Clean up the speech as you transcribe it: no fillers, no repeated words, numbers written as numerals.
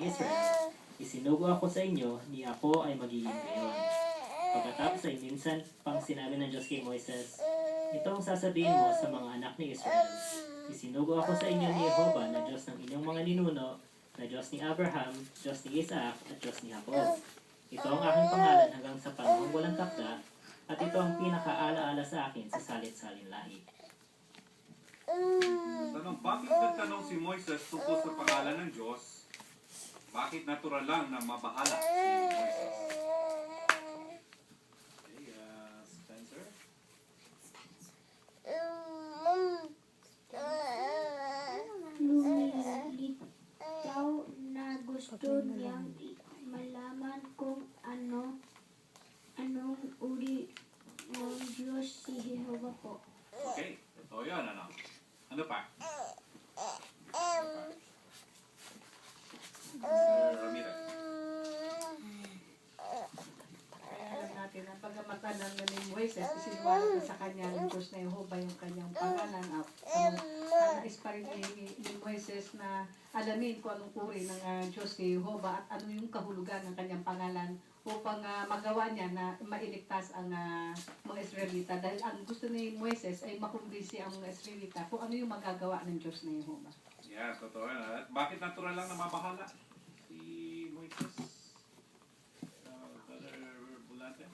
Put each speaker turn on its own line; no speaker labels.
ni Israel, isinugo ako sa inyo, ni ako ay magiging gayon. Pagkatapos ay minsan pang sinabi ng Diyos kay Moises, ito ang sasabihin mo sa mga anak ni Israel. Isinugo ako sa inyo ni Jehovah na Diyos ng inyong mga ninuno, na Diyos ni Abraham, Diyos ni Isaac, at Diyos ni Jacob. Ito ang aking pangalan hanggang sa panahong walang kapda, at ito ang pinakaalaala sa akin sa salit-salin lahi.
Tanong, bakit nagtanong si Moises tungkol sa pangalan ng Diyos? Bakit natural lang na mabahala si Moises? Okay, Spencer?
Lumilitaw na gusto niyang malaman kung anong uri ng Diyos si Jehovah po.
Okay, totoo yan, ano? Ano pa? Sir Ramirez.
Alam natin ang pagkamatanan na ni Moises, isiniwala na sa kanya ng Diyos na Jehovah yung kanyang pangalan. Nais pa rin ni Moises na alamin kung anong uri ng Diyos ni Jehovah at ano yung kahulugan ng kanyang pangalan upang magawa niya na mailigtas ang mga Israelita. Dahil ang gusto ni Moises ay makumbinsi ang mga Israelita kung ano yung magagawa ng Diyos na Jehovah.
Yes, totoo yan. At bakit natural lang na mabahala si Moises? Brother Bulante?